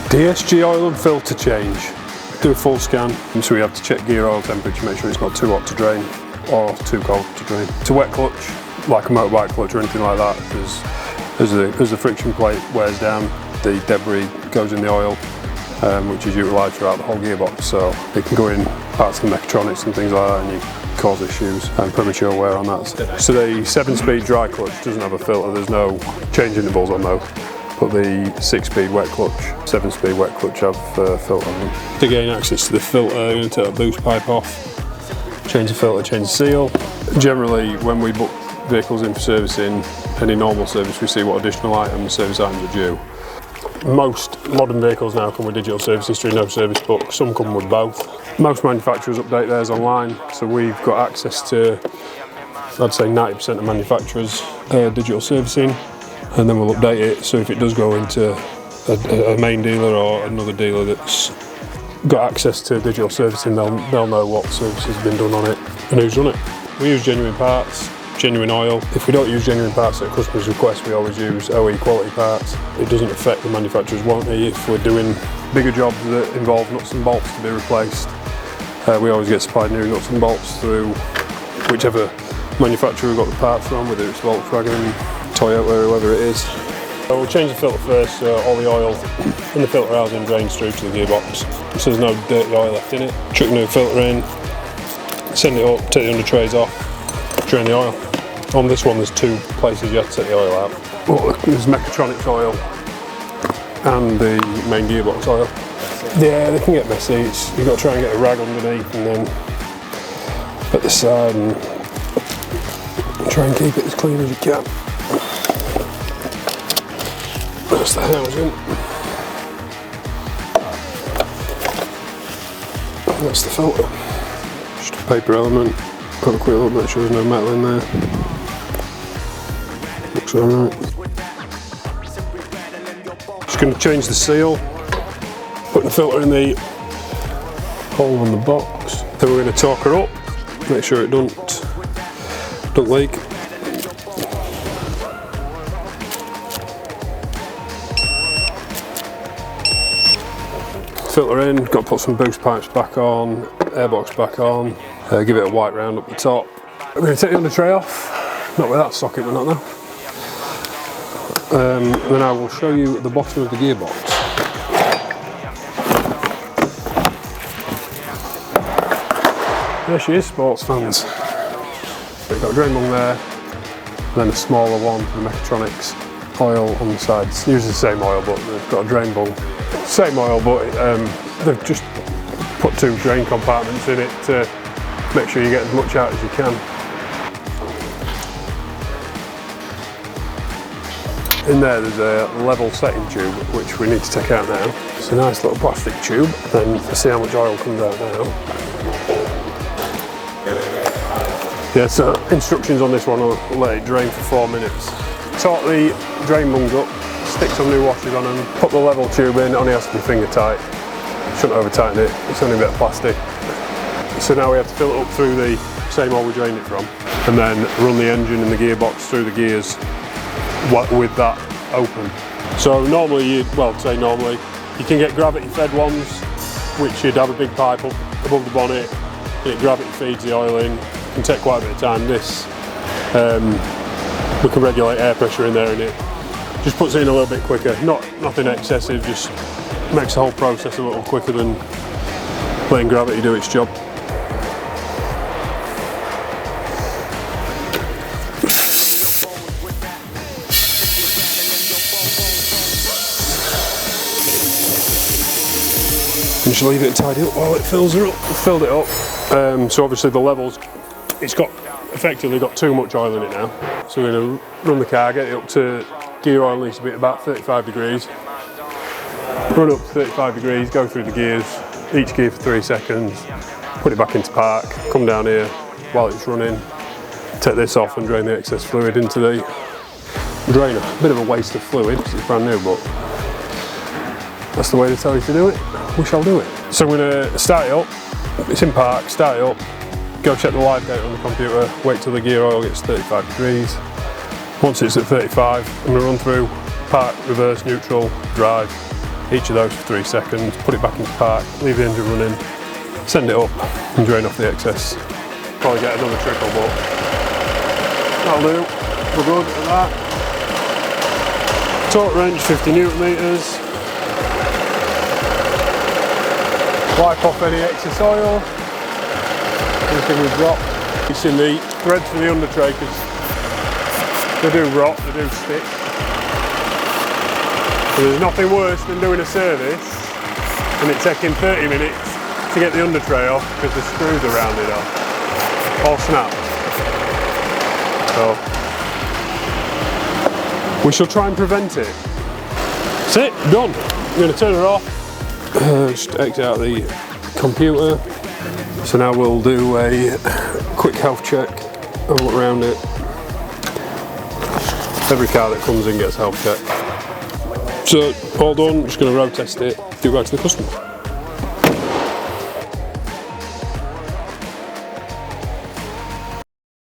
DSG oil and filter change. Do a full scan, so we have to check gear oil temperature, make sure it's not too hot to drain or too cold to drain. To wet clutch, like a motorbike clutch or anything like that, as the friction plate wears down, the debris goes in the oil, which is utilised throughout the whole gearbox, so it can go in parts of the mechatronics and things like that, and you cause issues and premature wear on that. So the 7-speed dry clutch doesn't have a filter, there's no change intervals on those. But the 6-speed wet clutch, 7-speed wet clutch have a filter on them. To gain access to the filter, you're going to take the boost pipe off, change the filter, change the seal. Generally, when we book vehicles in for servicing, any normal service, we see what additional items, service items are due. Most modern vehicles now come with digital service history, no service book. Some come with both. Most manufacturers update theirs online, so we've got access to, I'd say 90% of manufacturers' digital servicing. And then we'll update it, so if it does go into a main dealer or another dealer that's got access to digital servicing, they'll know what service has been done on it and who's done it. We use genuine parts, genuine oil. If we don't use genuine parts at a customer's request, we always use OE quality parts. It doesn't affect the manufacturer's warranty. If we're doing bigger jobs that involve nuts and bolts to be replaced, we always get supplied new nuts and bolts through whichever manufacturer we've got the parts from, whether it's Volkswagen, Toyota, whoever it is. So we'll change the filter first, so all the oil in the filter housing drains through to the gearbox, so there's no dirty oil left in it. Chuck the new filter in, send it up, take the under trays off, drain the oil. On this one there's 2 places you have to take the oil out. Well, there's mechatronics oil and the main gearbox oil. Yeah, they can get messy. You've got to try and get a rag underneath and then at the side and try and keep it as clean as you can. That's the housing. And that's the filter. Just a paper element. Have a quick look, make sure there's no metal in there. Looks alright. Just going to change the seal. Put the filter in the hole on the box. Then we're going to torque her up. Make sure it don't leak. Filter in, got to put some boost pipes back on, airbox back on, give it a white round up the top. I'm going to take the under tray off, not with that socket but not now. Then I will show you the bottom of the gearbox. There she is, sports fans. We've got a drain bung there, and then a smaller one for the mechatronics oil on the sides. Uses the same oil, but they've got a drain bung. Same oil, but they've just put 2 drain compartments in it to make sure you get as much out as you can. In there there's a level setting tube which we need to take out now. It's a nice little plastic tube, and see how much oil comes out now. Yeah, so instructions on this one are let it drain for 4 minutes. Torque the drain bungs up, stick some new washers on them, put the level tube in, only has to be finger tight. Shouldn't over tighten it, it's only a bit of plastic. So now we have to fill it up through the same oil we drained it from, and then run the engine and the gearbox through the gears with that open. So normally, you can get gravity fed ones, which you'd have a big pipe up above the bonnet, and it gravity feeds the oil in. It can take quite a bit of time. This, we can regulate air pressure in there and it just puts it in a little bit quicker. Nothing excessive, just makes the whole process a little quicker than letting gravity do its job. And just leave it and tidy up while it fills her up. Filled it up. So obviously the levels, it's got effectively got too much oil in it now. So we're going to run the car, get it up to gear oil needs to be at about 35 degrees. Run up to 35 degrees, go through the gears, each gear for 3 seconds, put it back into park, come down here while it's running, take this off and drain the excess fluid into the drainer. A bit of a waste of fluid because it's brand new, but that's the way they tell you to do it. We shall do it. So I'm going to start it up, it's in park, start it up, go check the live data on the computer, wait till the gear oil gets 35 degrees. Once it's at 35, I'm going to run through park, reverse, neutral, drive, each of those for 3 seconds, put it back into park, leave the engine running, send it up and drain off the excess. Probably get another trickle, but that'll do. We're good at that. Torque wrench 50 Newton meters. Wipe off any excess oil, anything we've dropped. Using the threads for the under tray because they do rot, they do stick. So there's nothing worse than doing a service and it taking 30 minutes to get the under tray off because the screws around it are all snapped. So we shall try and prevent it. That's it, done. I'm going to turn her off. Just exit out the computer. So now we'll do a quick health check, have a look around it. Every car that comes in gets a health check. So all done, just going to road test it, give it back to the customer.